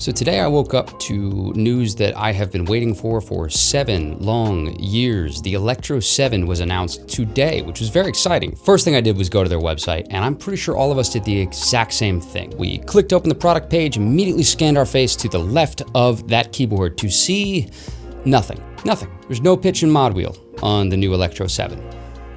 So today I woke up to news that I have been waiting for 7 long years. The Electro 7 was announced today, which was very exciting. First thing I did was go to their website, and I'm pretty sure all of us did the exact same thing. We clicked open the product page, immediately scanned our face to the left of that keyboard to see nothing. There's no pitch and mod wheel on the new Electro 7.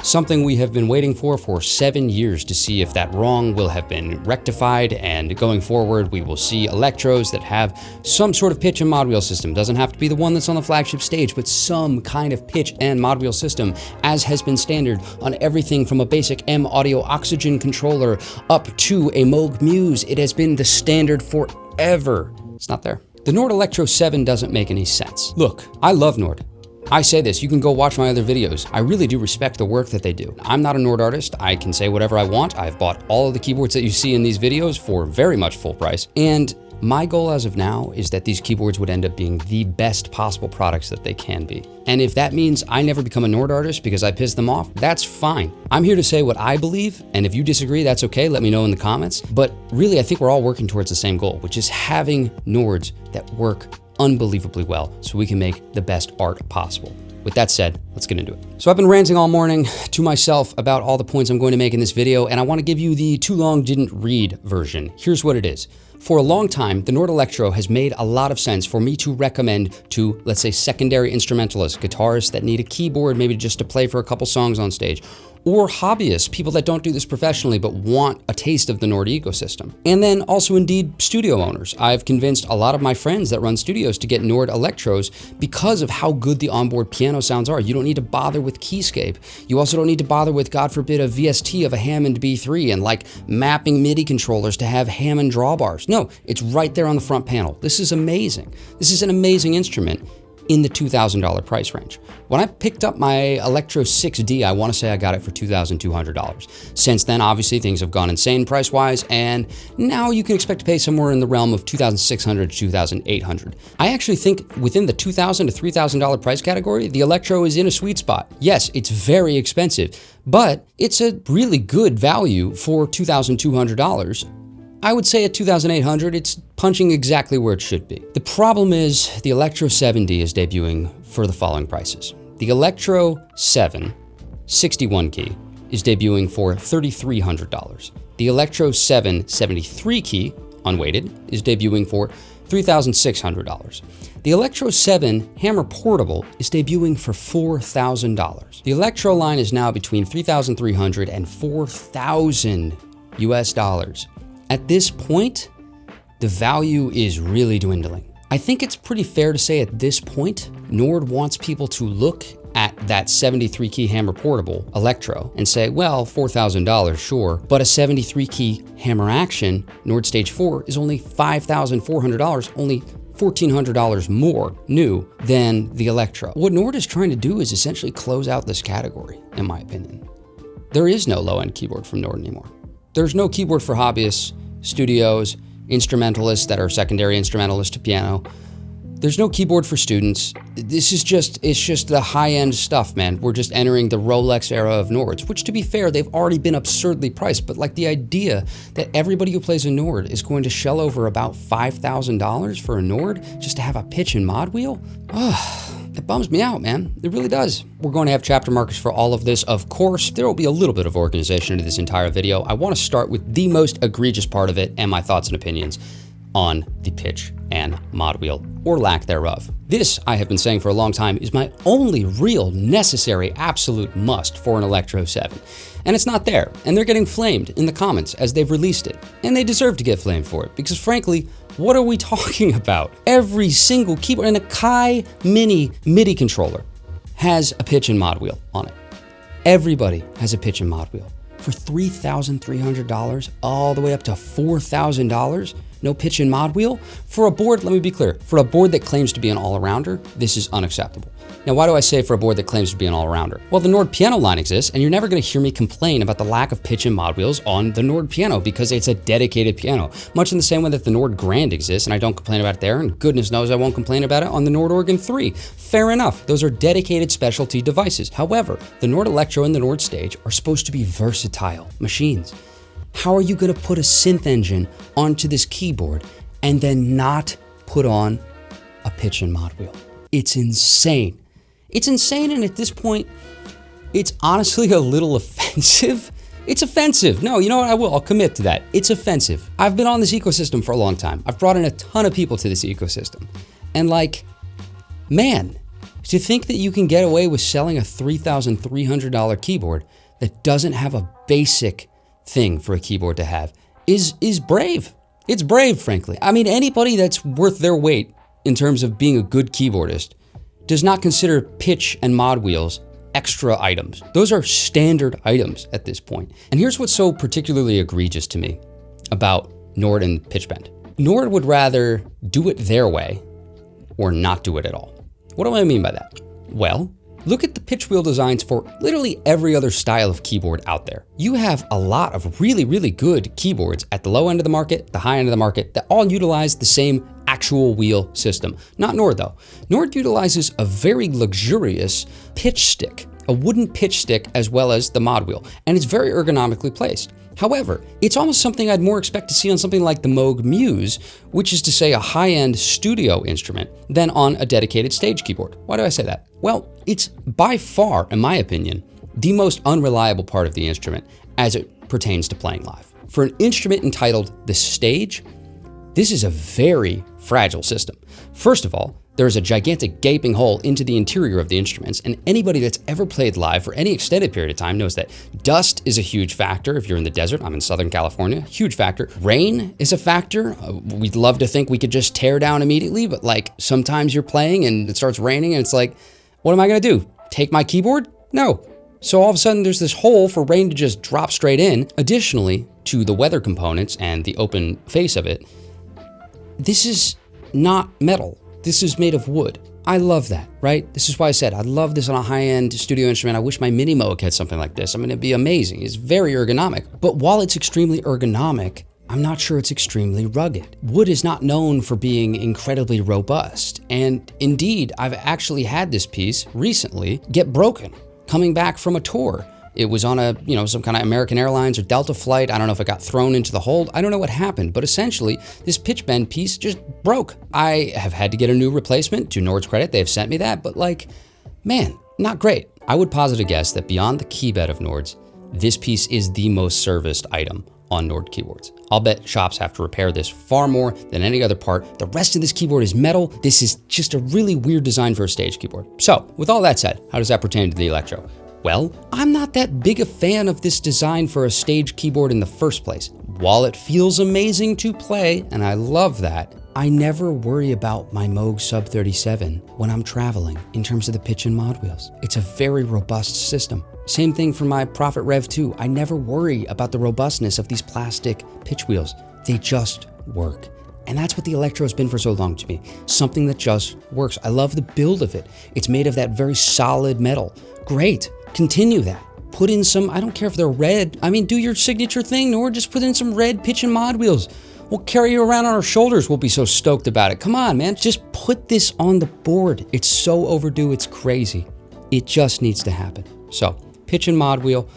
Something we have been waiting for 7 years to see if that wrong will have been rectified, and going forward we will see Electros that have some sort of pitch and mod wheel system. Doesn't have to be the one that's on the flagship stage, but some kind of pitch and mod wheel system, as has been standard on everything from a basic M Audio Oxygen controller up to a Moog Muse. It has been the standard forever. It's not there. The Nord Electro 7 doesn't make any sense. Look, I love Nord. I say this, you can go watch my other videos. I really do respect the work that they do. I'm not a Nord artist. I can say whatever I want. I've bought all of the keyboards that you see in these videos for very much full price. And my goal as of now is that these keyboards would end up being the best possible products that they can be. And if that means I never become a Nord artist because I piss them off, that's fine. I'm here to say what I believe, and if you disagree, that's okay. Let me know in the comments. But really, I think we're all working towards the same goal, which is having Nords that work unbelievably well so we can make the best art possible. With that said, let's get into it. So I've been ranting all morning to myself about all the points I'm going to make in this video, and I want to give you the too long didn't read version. Here's what it is. For a long time, the Nord Electro has made a lot of sense for me to recommend to, let's say, secondary instrumentalists, guitarists that need a keyboard maybe just to play for a couple songs on stage, or hobbyists, people that don't do this professionally but want a taste of the Nord ecosystem. And then also indeed studio owners. I've convinced a lot of my friends that run studios to get Nord Electros because of how good the onboard piano sounds are. You don't need to bother with keyscape. You also don't need to bother with, God forbid, a VST of a Hammond B3 and like mapping MIDI controllers to have Hammond drawbars. No, it's right there on the front panel. This is amazing. This is an amazing instrument in the $2,000 price range. When I picked up my Electro 6D, I want to say I got it for $2,200. Since then, obviously, things have gone insane price-wise, and now you can expect to pay somewhere in the realm of $2,600 to $2,800. I actually think within the $2,000 to $3,000 price category, the Electro is in a sweet spot. Yes, it's very expensive, but it's a really good value for $2,200. I would say at $2,800, it's punching exactly where it should be. The problem is the Electro 7D is debuting for the following prices. The Electro 7 61 key is debuting for $3,300. The Electro 7 73 key, unweighted, is debuting for $3,600. The Electro 7 Hammer Portable is debuting for $4,000. The Electro line is now between $3,300 and $4,000 US dollars. At this point, the value is really dwindling. I think it's pretty fair to say at this point, Nord wants people to look at that 73 key Hammer Portable Electro and say, well, $4,000, sure, but a 73 key Hammer Action Nord Stage 4 is only $5,400, only $1,400 more new than the Electro. What Nord is trying to do is essentially close out this category, in my opinion. There is no low-end keyboard from Nord anymore. There's no keyboard for hobbyists, studios, instrumentalists that are secondary instrumentalists to piano. There's no keyboard for students. This is it's just the high-end stuff, man. We're just entering the Rolex era of Nords, which, to be fair, they've already been absurdly priced, but like the idea that everybody who plays a Nord is going to shell over about $5,000 for a Nord just to have a pitch and mod wheel? It bums me out, man. It really does. We're going to have chapter markers for all of this. Of course, there will be a little bit of organization into this entire video. I want to start with the most egregious part of it and my thoughts and opinions on the pitch and mod wheel, or lack thereof. This, I have been saying for a long time, is my only real necessary absolute must for an Electro 7. And it's not there, and they're getting flamed in the comments as they've released it. And they deserve to get flamed for it, because frankly, what are we talking about? Every single keyboard, and a Kawai Mini MIDI controller has a pitch and mod wheel on it. Everybody has a pitch and mod wheel. For $3,300 all the way up to $4,000, no pitch and mod wheel? For a board, let me be clear, for a board that claims to be an all-arounder, this is unacceptable. Now, why do I say for a board that claims to be an all-arounder? Well, the Nord piano line exists, and you're never going to hear me complain about the lack of pitch and mod wheels on the Nord piano because it's a dedicated piano. Much in the same way that the Nord Grand exists, and I don't complain about it there, and goodness knows I won't complain about it on the Nord Organ 3. Fair enough, those are dedicated specialty devices. However, the Nord Electro and the Nord Stage are supposed to be versatile machines. How are you going to put a synth engine onto this keyboard and then not put on a pitch and mod wheel. It's insane. It's insane, and at this point, it's honestly a little offensive. It's offensive. No, you know what? I'll commit to that. It's offensive. I've been on this ecosystem for a long time. I've brought in a ton of people to this ecosystem. And like, man, to think that you can get away with selling a $3,300 keyboard that doesn't have a basic thing for a keyboard to have is brave. It's brave, frankly. I mean, anybody that's worth their weight in terms of being a good keyboardist does not consider pitch and mod wheels extra items. Those are standard items at this point. And here's what's so particularly egregious to me about Nord and pitch bend. Nord would rather do it their way or not do it at all. What do I mean by that? Well, look at the pitch wheel designs for literally every other style of keyboard out there. You have a lot of really, really good keyboards at the low end of the market, the high end of the market, that all utilize the same actual wheel system. Not Nord though. Nord utilizes a very luxurious pitch stick, a wooden pitch stick as well as the mod wheel, and it's very ergonomically placed. However, it's almost something I'd more expect to see on something like the Moog Muse, which is to say a high-end studio instrument, than on a dedicated stage keyboard. Why do I say that? Well, it's by far, in my opinion, the most unreliable part of the instrument as it pertains to playing live. For an instrument entitled the Stage, this is a very fragile system. First of all, there is a gigantic gaping hole into the interior of the instruments, and anybody that's ever played live for any extended period of time knows that dust is a huge factor. If you're in the desert, I'm in Southern California, huge factor. Rain is a factor. We'd love to think we could just tear down immediately, but like sometimes you're playing and it starts raining and it's like, what am I gonna do? Take my keyboard? No. So all of a sudden there's this hole for rain to just drop straight in. Additionally to the weather components and the open face of it, this is not metal. This is made of wood. I love that, right? This is why I said I love this on a high-end studio instrument. I wish my Mini Moog had something like this. I mean, it'd be amazing. It's very ergonomic. But while it's extremely ergonomic, I'm not sure it's extremely rugged. Wood is not known for being incredibly robust. And indeed, I've actually had this piece recently get broken coming back from a tour. It was on a, some kind of American Airlines or Delta flight. I don't know if it got thrown into the hold. I don't know what happened, but essentially this pitch bend piece just broke. I have had to get a new replacement. To Nord's credit, they've sent me that, but like, man, not great. I would posit a guess that beyond the key bed of Nord's, this piece is the most serviced item on Nord keyboards. I'll bet shops have to repair this far more than any other part. The rest of this keyboard is metal. This is just a really weird design for a stage keyboard. So with all that said, how does that pertain to the Electro? Well, I'm not that big a fan of this design for a stage keyboard in the first place. While it feels amazing to play, and I love that, I never worry about my Moog Sub 37 when I'm traveling in terms of the pitch and mod wheels. It's a very robust system. Same thing for my Prophet Rev 2. I never worry about the robustness of these plastic pitch wheels. They just work. And that's what the Electro has been for so long to me. Something that just works. I love the build of it. It's made of that very solid metal. Great. Continue that. Put in some, I don't care if they're red. I mean, do your signature thing, or just put in some red pitch and mod wheels. We'll carry you around on our shoulders. We'll be so stoked about it. Come on, man. Just put this on the board. It's so overdue. It's crazy. It just needs to happen. So, pitch and mod wheel.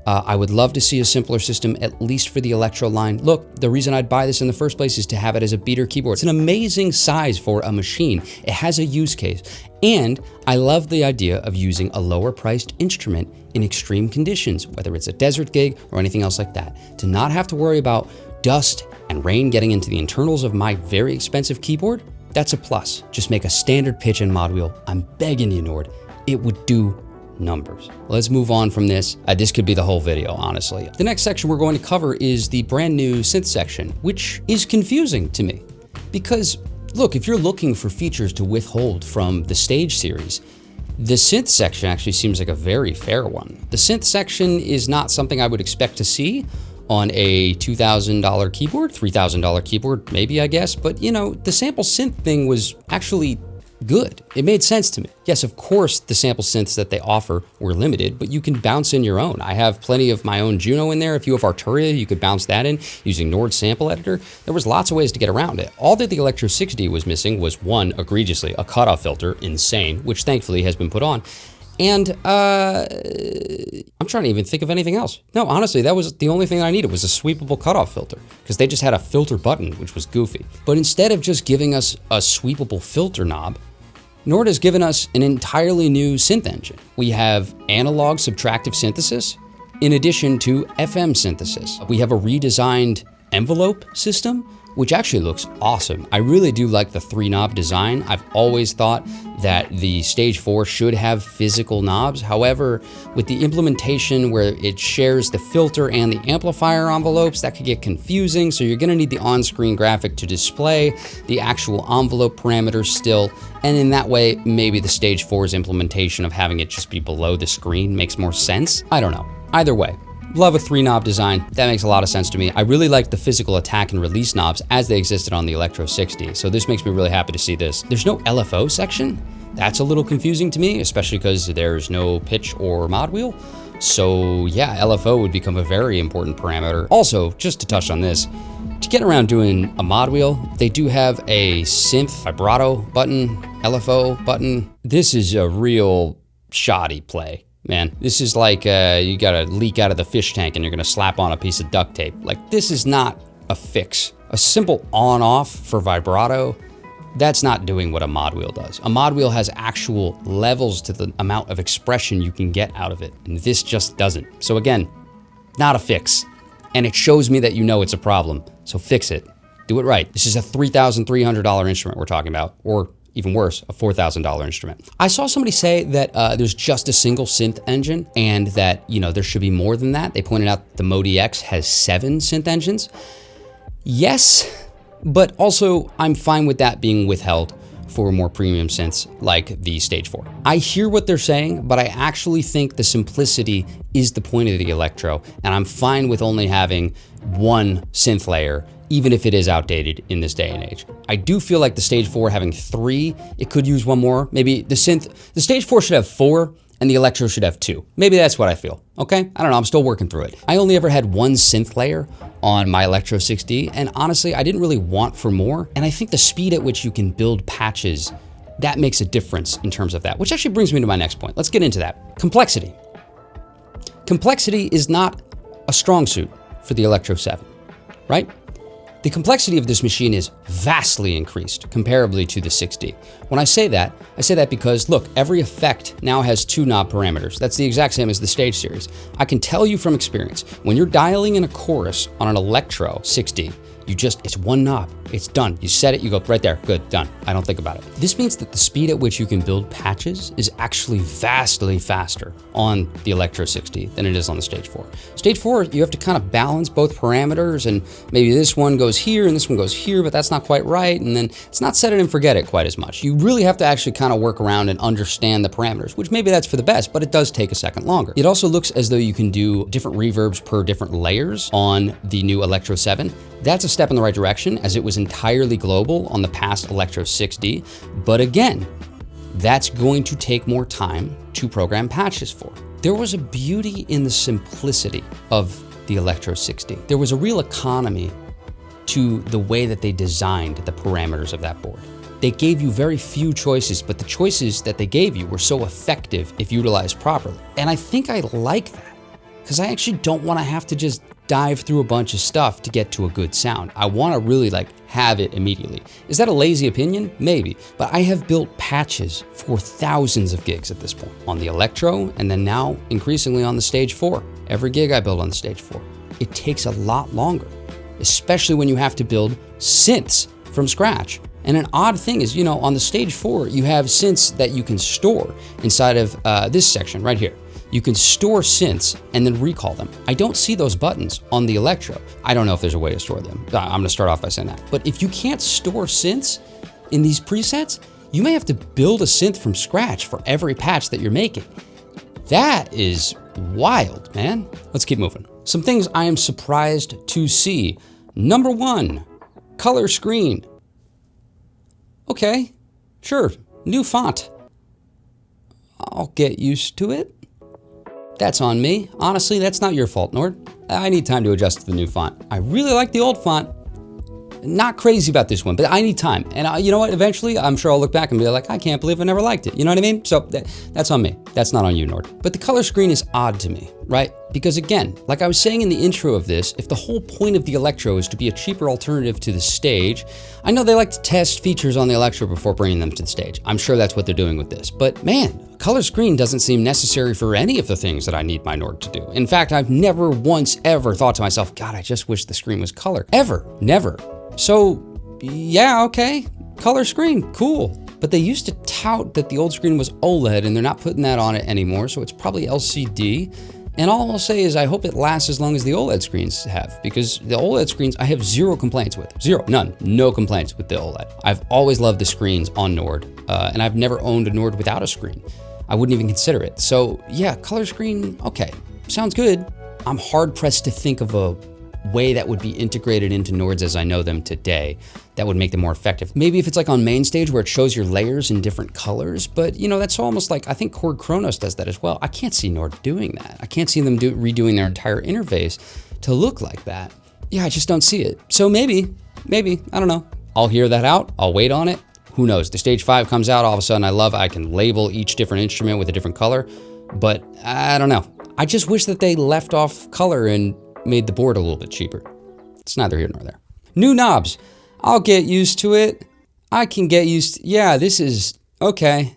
I would love to see a simpler system, at least for the Electro line. Look, the reason I'd buy this in the first place is to have it as a beater keyboard. It's an amazing size for a machine. It has a use case. And I love the idea of using a lower priced instrument in extreme conditions, whether it's a desert gig or anything else like that. To not have to worry about dust and rain getting into the internals of my very expensive keyboard, that's a plus. Just make a standard pitch and mod wheel. I'm begging you, Nord. It would do numbers. Let's move on from this. This could be the whole video, honestly. The next section we're going to cover is the brand new Synth Section, which is confusing to me. Because, look, if you're looking for features to withhold from the Stage series, the Synth Section actually seems like a very fair one. The Synth Section is not something I would expect to see on a $2,000 keyboard, $3,000 keyboard, maybe, I guess. But, the sample synth thing was actually good. It made sense to me. Yes, of course, the sample synths that they offer were limited, but you can bounce in your own. I have plenty of my own Juno in there. If you have Arturia, you could bounce that in using Nord's sample editor. There was lots of ways to get around it. All that the Electro 6D was missing was one, egregiously, a cutoff filter, insane, which thankfully has been put on, And I'm trying to even think of anything else. No, honestly, that was the only thing I needed was a sweepable cutoff filter, because they just had a filter button, which was goofy. But instead of just giving us a sweepable filter knob, Nord has given us an entirely new synth engine. We have analog subtractive synthesis in addition to FM synthesis. We have a redesigned envelope system, which actually looks awesome. I really do like the 3-knob design. I've always thought that the Stage 4 should have physical knobs. However, with the implementation where it shares the filter and the amplifier envelopes, that could get confusing. So you're gonna need the on-screen graphic to display the actual envelope parameters still. And in that way, maybe the Stage 4's implementation of having it just be below the screen makes more sense. I don't know. Either way, love a 3-knob design. That makes a lot of sense to me. I really like the physical attack and release knobs as they existed on the Electro 60. So this makes me really happy to see this. There's no LFO section. That's a little confusing to me, especially because there's no pitch or mod wheel. So yeah, LFO would become a very important parameter. Also, just to touch on this, to get around doing a mod wheel, they do have a synth vibrato button, LFO button. This is a real shoddy play. Man, this is like you got a leak out of the fish tank and you're gonna slap on a piece of duct tape. Like, this is not a fix. A simple on-off for vibrato, that's not doing what a mod wheel does. A mod wheel has actual levels to the amount of expression you can get out of it, and this just doesn't. So again, not a fix. And it shows me that you know it's a problem, so fix it. Do it right. This is a $3,300 instrument we're talking about, or even worse, a $4,000 instrument. I saw somebody say that there's just a single synth engine and that, you know, there should be more than that. They pointed out the Mode EX has 7 synth engines. Yes, but also I'm fine with that being withheld for more premium synths like the Stage 4. I hear what they're saying, but I actually think the simplicity is the point of the Electro, and I'm fine with only having one synth layer, even if it is outdated in this day and age. I do feel like the Stage 4 having 3, it could use one more. Maybe the Stage 4 should have 4 and the Electro should have 2. Maybe that's what I feel, okay? I don't know, I'm still working through it. I only ever had one synth layer on my Electro 6D, and honestly, I didn't really want for more. And I think the speed at which you can build patches, that makes a difference in terms of that, which actually brings me to my next point. Let's get into that. Complexity. Complexity is not a strong suit for the Electro 7, right? The complexity of this machine is vastly increased comparably to the 6D. When I say that because look, every effect now has 2 knob parameters. That's the exact same as the Stage series. I can tell you from experience, when you're dialing in a chorus on an Electro 6D, it's one knob, it's done. You set it, you go right there, good, done. I don't think about it. This means that the speed at which you can build patches is actually vastly faster on the Electro 6D than it is on the Stage 4. Stage 4, you have to kind of balance both parameters, and maybe this one goes here and this one goes here, but that's not quite right, and then it's not set it and forget it quite as much. You really have to actually kind of work around and understand the parameters, which maybe that's for the best, but it does take a second longer. It also looks as though you can do different reverbs per different layers on the new Electro 7. That's a step in the right direction, as it was entirely global on the past Electro 6D. But again, that's going to take more time to program patches for. There was a beauty in the simplicity of the Electro 6D. There was a real economy to the way that they designed the parameters of that board. They gave you very few choices, but the choices that they gave you were so effective if utilized properly. And I think I like that, because I actually don't want to have to just dive through a bunch of stuff to get to a good sound. I want to really have it immediately. Is that a lazy opinion? Maybe, but I have built patches for thousands of gigs at this point on the Electro, and then now increasingly on the Stage 4. Every gig I build on the Stage 4. It takes a lot longer, especially when you have to build synths from scratch. And an odd thing is, on the Stage 4, you have synths that you can store inside of this section right here. You can store synths and then recall them. I don't see those buttons on the Electro. I don't know if there's a way to store them. I'm gonna start off by saying that. But if you can't store synths in these presets, you may have to build a synth from scratch for every patch that you're making. That is wild, man. Let's keep moving. Some things I am surprised to see. Number 1, color screen. Okay, sure, new font. I'll get used to it. That's on me. Honestly, that's not your fault, Nord. I need time to adjust to the new font. I really like the old font. not crazy about this one, but I need time. And you know what? Eventually, I'm sure I'll look back and be like, I can't believe I never liked it. You know what I mean? So that's on me. That's not on you, Nord. But the color screen is odd to me, right? Because again, like I was saying in the intro of this, if the whole point of the Electro is to be a cheaper alternative to the Stage, I know they like to test features on the Electro before bringing them to the Stage. I'm sure that's what they're doing with this. But man, color screen doesn't seem necessary for any of the things that I need my Nord to do. In fact, I've never once ever thought to myself, God, I just wish the screen was color. Ever. Never. So yeah, okay, color screen, cool. But they used to tout that the old screen was OLED and they're not putting that on it anymore, so it's probably LCD. And all I'll say is I hope it lasts as long as the OLED screens have, because the OLED screens I have zero complaints with. Zero, none, no complaints with the OLED. I've always loved the screens on Nord, and I've never owned a Nord without a screen. I wouldn't even consider it. So yeah, color screen, okay, sounds good. I'm hard pressed to think of a way that would be integrated into Nords as I know them today that would make them more effective. Maybe if it's like on main stage where it shows your layers in different colors, but you know, that's almost like, I think Korg Kronos does that as well. I can't see Nord doing that. I can't see them redoing their entire interface to look like that. Yeah, I just don't see it. So maybe, I don't know. I'll hear that out, I'll wait on it. Who knows, the Stage 5 comes out, all of a sudden I can label each different instrument with a different color, but I don't know. I just wish that they left off color and made the board a little bit cheaper. It's neither here nor there. New knobs. I'll get used to it. I can get used to, yeah, this is, okay.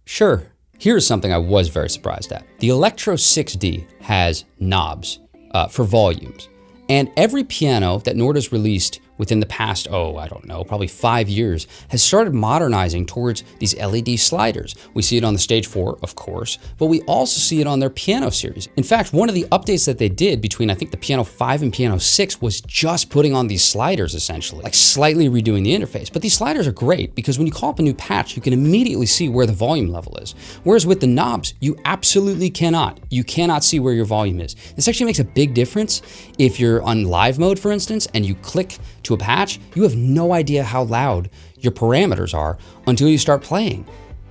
Sure. Here's something I was very surprised at. The Electro 6D has knobs for volumes. And every piano that Nord has released within the past, I don't know, probably 5 years, has started modernizing towards these LED sliders. We see it on the Stage 4, of course, but we also see it on their piano series. In fact, one of the updates that they did between, I think, the Piano 5 and Piano 6 was just putting on these sliders, essentially, like slightly redoing the interface. But these sliders are great because when you call up a new patch, you can immediately see where the volume level is. Whereas with the knobs, you absolutely cannot. You cannot see where your volume is. This actually makes a big difference if you're on live mode, for instance, and you click to a patch, you have no idea how loud your parameters are until you start playing.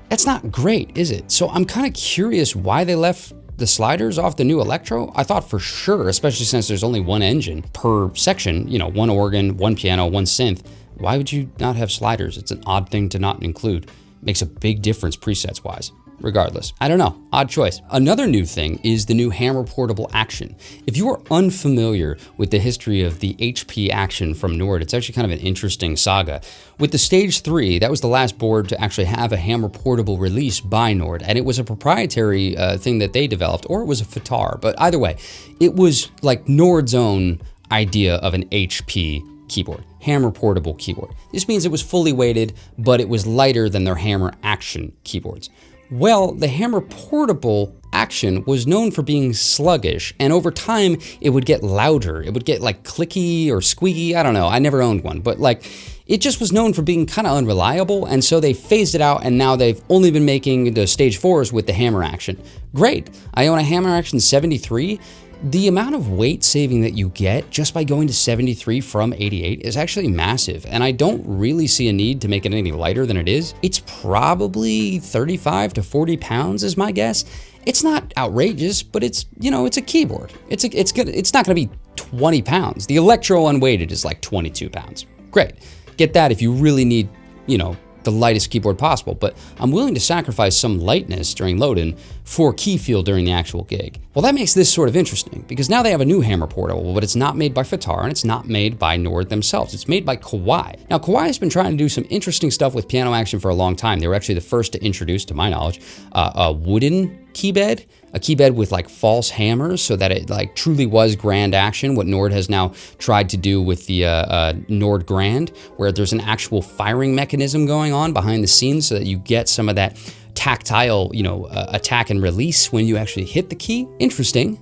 That's not great, is it? So I'm kind of curious why they left the sliders off the new Electro. I thought for sure, especially since there's only one engine per section, you know, one organ, one piano, one synth, why would you not have sliders? It's an odd thing to not include. Makes a big difference presets wise. Regardless, I don't know, odd choice. Another new thing is the new hammer portable action. If you are unfamiliar with the history of the HP action from Nord, it's actually kind of an interesting saga. With the Stage 3, that was the last board to actually have a hammer portable release by Nord, and it was a proprietary thing that they developed, or it was a FATAR, but either way, it was like Nord's own idea of an HP keyboard, hammer portable keyboard. This means it was fully weighted, but it was lighter than their hammer action keyboards. Well, the hammer portable action was known for being sluggish, and over time it would get louder. It would get like clicky or squeaky. I don't know. I never owned one, but like it just was known for being kind of unreliable, and so they phased it out, and now they've only been making the Stage 4s with the hammer action. Great. I own a hammer action 73. The amount of weight saving that you get just by going to 73 from 88 is actually massive, and I don't really see a need to make it any lighter than it is. It's probably 35 to 40 pounds is my guess. It's not outrageous, but it's, you know, it's a keyboard. It's not gonna be 20 pounds. The Electro unweighted is like 22 pounds. Great, get that if you really need, you know, the lightest keyboard possible, but I'm willing to sacrifice some lightness during load-in for key feel during the actual gig. Well, that makes this sort of interesting because now they have a new hammer portable, but it's not made by FATAR and it's not made by Nord themselves. It's made by Kawai. Now, Kawai has been trying to do some interesting stuff with piano action for a long time. They were actually the first to introduce, to my knowledge, a wooden keybed, a keybed with like false hammers so that it like truly was grand action, what Nord has now tried to do with the Nord Grand, where there's an actual firing mechanism going on behind the scenes so that you get some of that tactile, you know, attack and release when you actually hit the key. Interesting,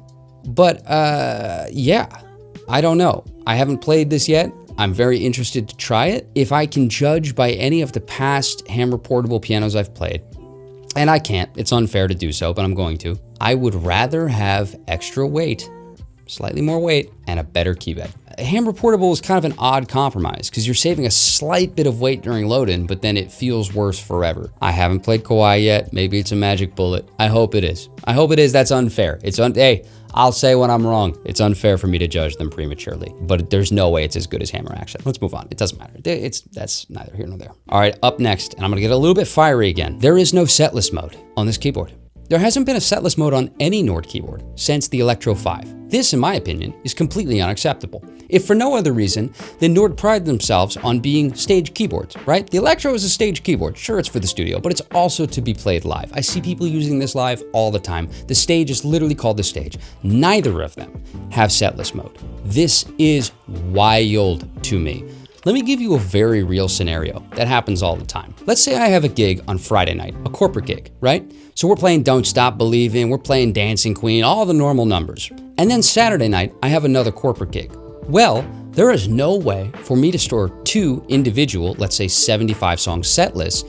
but yeah, I don't know. I haven't played this yet. I'm very interested to try it. If I can judge by any of the past hammer portable pianos I've played, and I can't, it's unfair to do so, but I'm going to. I would rather have extra weight slightly more weight, and a better key bed. A hammer portable is kind of an odd compromise because you're saving a slight bit of weight during load-in, but then it feels worse forever. I haven't played Kawai yet. Maybe it's a magic bullet. I hope it is. I hope it is. That's unfair. Hey, I'll say when I'm wrong. It's unfair for me to judge them prematurely, but there's no way it's as good as hammer action. Let's move on. It doesn't matter. That's neither here nor there. All right, up next, and I'm gonna get a little bit fiery again. There is no setlist mode on this keyboard. There hasn't been a setlist mode on any Nord keyboard since the Electro 5. This, in my opinion, is completely unacceptable. If for no other reason, then Nord pride themselves on being stage keyboards, right? The Electro is a stage keyboard. Sure, it's for the studio, but it's also to be played live. I see people using this live all the time. The stage is literally called the stage. Neither of them have setlist mode. This is wild to me. Let me give you a very real scenario that happens all the time. Let's say I have a gig on Friday night, a corporate gig, right? So we're playing Don't Stop Believin', we're playing Dancing Queen, all the normal numbers. And then Saturday night, I have another corporate gig. Well, there is no way for me to store 2 individual, let's say 75 song set lists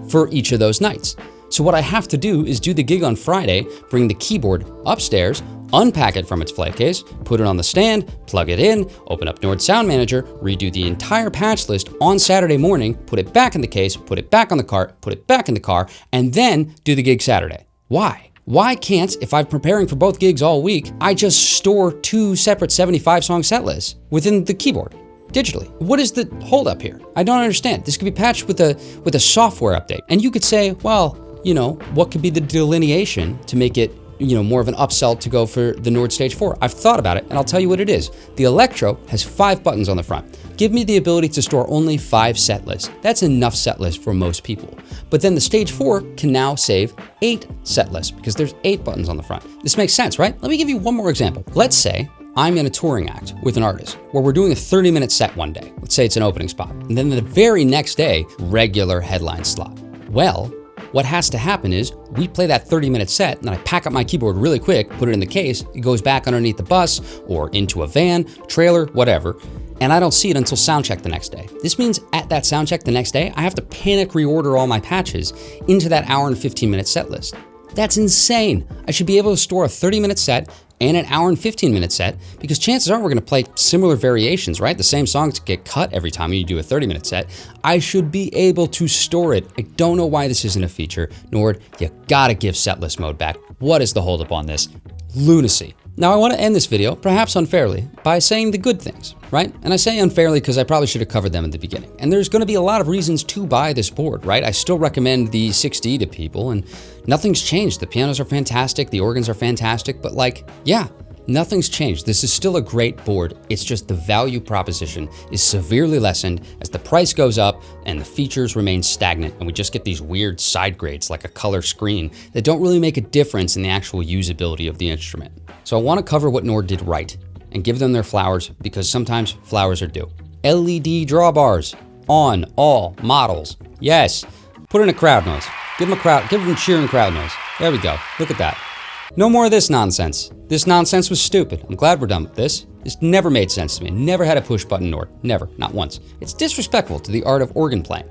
for each of those nights. So what I have to do is do the gig on Friday, bring the keyboard upstairs, unpack it from its flight case, put it on the stand, plug it in, open up Nord Sound Manager, redo the entire patch list on Saturday morning, put it back in the case, put it back on the cart, put it back in the car, and then do the gig Saturday. Why? Why can't, if I'm preparing for both gigs all week, I just store 2 separate 75 song set lists within the keyboard digitally? What is the holdup here? I don't understand. This could be patched with a software update. And you could say, well, you know, what could be the delineation to make it, you know, more of an upsell to go for the Nord Stage 4. I've thought about it, and I'll tell you what it is. The Electro has 5 buttons on the front. Give me the ability to store only 5 set lists. That's enough set lists for most people. But then the Stage 4 can now save 8 set lists because there's 8 buttons on the front. This makes sense, right? Let me give you one more example. Let's say I'm in a touring act with an artist where we're doing a 30-minute set one day. Let's say it's an opening spot. And then the very next day, regular headline slot. Well, what has to happen is we play that 30-minute set, and then I pack up my keyboard really quick, put it in the case, it goes back underneath the bus or into a van, trailer, whatever, and I don't see it until soundcheck the next day. This means at that soundcheck the next day, I have to panic reorder all my patches into that hour and 15-minute set list. That's insane. I should be able to store a 30-minute set and an hour and 15-minute set, because chances are we're gonna play similar variations, right? The same songs get cut every time you do a 30-minute set. I should be able to store it. I don't know why this isn't a feature. Nord, you gotta give setlist mode back. What is the holdup on this? Lunacy. Now I want to end this video, perhaps unfairly, by saying the good things, right? And I say unfairly because I probably should have covered them in the beginning. And there's going to be a lot of reasons to buy this board, right? I still recommend the 6D to people, and nothing's changed. The pianos are fantastic, the organs are fantastic, but like, yeah, nothing's changed. This is still a great board. It's just the value proposition is severely lessened as the price goes up and the features remain stagnant, and we just get these weird side grades like a color screen that don't really make a difference in the actual usability of the instrument. So I want to cover what Nord did right and give them their flowers, because sometimes flowers are due. LED drawbars on all models. Yes. Put in a crowd noise. Give them cheering crowd noise. There we go. Look at that. No more of this nonsense. This nonsense was stupid. I'm glad we're done with this. This never made sense to me. Never had a push button Nord. Never. Not once. It's disrespectful to the art of organ playing.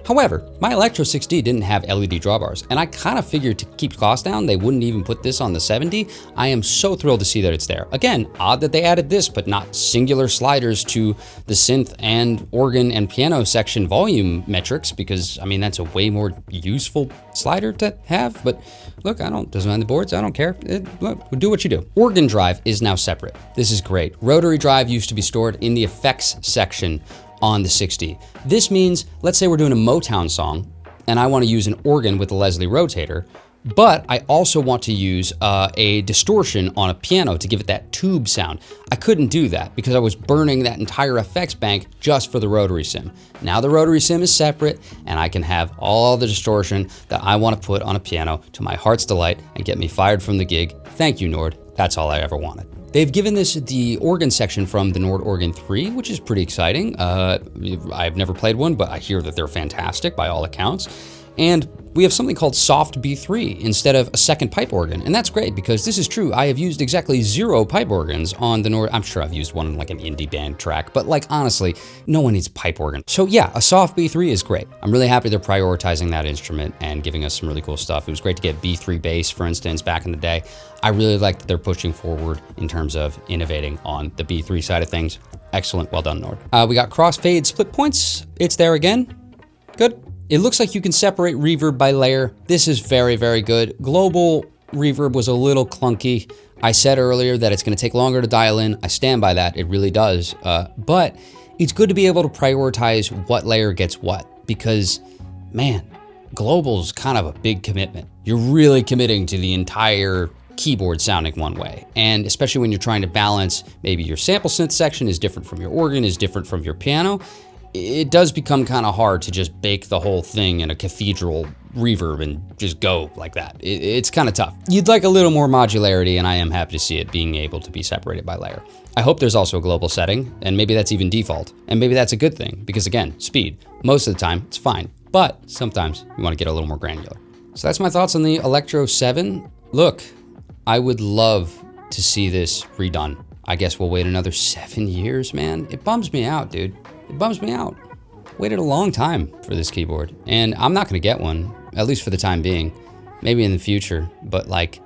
However, my Electro 6D didn't have LED drawbars, and I kind of figured to keep costs down, they wouldn't even put this on the 7D. I am so thrilled to see that it's there. Again, odd that they added this, but not singular sliders to the synth and organ and piano section volume metrics, because I mean, that's a way more useful slider to have. But look, I don't design the boards, I don't care. Look, do what you do. Organ drive is now separate. This is great. Rotary drive used to be stored in the effects section on the 6D. This means, let's say we're doing a Motown song and I want to use an organ with a Leslie rotator, but I also want to use a distortion on a piano to give it that tube sound. I couldn't do that because I was burning that entire effects bank just for the rotary sim. Now the rotary sim is separate, and I can have all the distortion that I want to put on a piano to my heart's delight and get me fired from the gig. Thank you, Nord. That's all I ever wanted. They've given this the organ section from the Nord Organ 3, which is pretty exciting. I've never played one, but I hear that they're fantastic by all accounts. And we have something called soft B3 instead of a second pipe organ. And that's great because this is true. I have used exactly 0 pipe organs on the Nord. I'm sure I've used one in like an indie band track, but like honestly, no one needs pipe organ. So yeah, a soft B3 is great. I'm really happy they're prioritizing that instrument and giving us some really cool stuff. It was great to get B3 bass, for instance, back in the day. I really like that they're pushing forward in terms of innovating on the B3 side of things. Excellent, well done, Nord. We got crossfade split points. It's there again. Good. It looks like you can separate reverb by layer. This is very, very good. Global reverb was a little clunky. I said earlier that it's gonna take longer to dial in. I stand by that, it really does. But it's good to be able to prioritize what layer gets what, because man, global's kind of a big commitment. You're really committing to the entire keyboard sounding one way. And especially when you're trying to balance, maybe your sample synth section is different from your organ, is different from your piano. It does become kind of hard to just bake the whole thing in a cathedral reverb and just go like that. It's kind of tough. You'd like a little more modularity, and I am happy to see it being able to be separated by layer. I hope there's also a global setting, and maybe that's even default. And maybe that's a good thing, because again, speed. Most of the time, it's fine. But sometimes you want to get a little more granular. So that's my thoughts on the Electro 7. Look, I would love to see this redone. I guess we'll wait another 7 years, man. It bums me out, dude. It bums me out. Waited a long time for this keyboard, and I'm not gonna get one, at least for the time being. Maybe in the future, but like,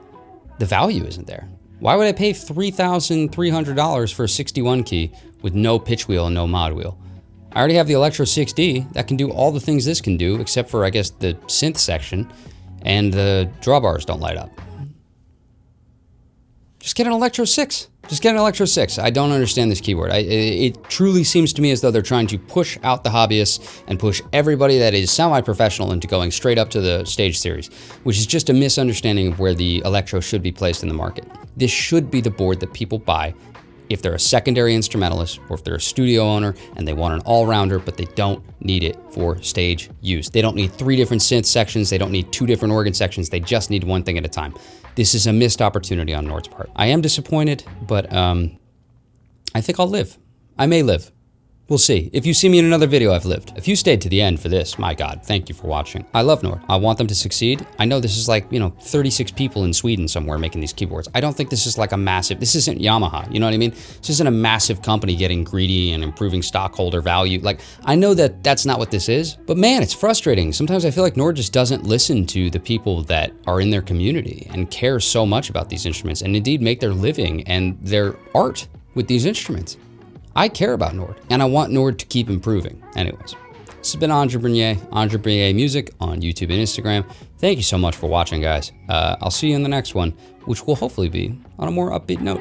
the value isn't there. Why would I pay $3,300 for a 61 key with no pitch wheel and no mod wheel? I already have the Electro 6D that can do all the things this can do, except for, I guess, the synth section, and the drawbars don't light up. Just get an Electro 6. Just get an Electro 6. I don't understand this keyboard. It truly seems to me as though they're trying to push out the hobbyists and push everybody that is semi-professional into going straight up to the stage series, which is just a misunderstanding of where the Electro should be placed in the market. This should be the board that people buy if they're a secondary instrumentalist or if they're a studio owner and they want an all-rounder, but they don't need it for stage use. They don't need 3 different synth sections. They don't need 2 different organ sections. They just need one thing at a time. This is a missed opportunity on Nord's part. I am disappointed, but I think I'll live. I may live. We'll see. If you see me in another video, I've lived. If you stayed to the end for this, my God, thank you for watching. I love Nord. I want them to succeed. I know this is like, 36 people in Sweden somewhere making these keyboards. I don't think this is like a massive, this isn't Yamaha, you know what I mean? This isn't a massive company getting greedy and improving stockholder value. Like, I know that that's not what this is, but man, it's frustrating. Sometimes I feel like Nord just doesn't listen to the people that are in their community and care so much about these instruments and indeed make their living and their art with these instruments. I care about Nord, and I want Nord to keep improving. Anyways, this has been Andre Bernier Music on YouTube and Instagram. Thank you so much for watching, guys. I'll see you in the next one, which will hopefully be on a more upbeat note.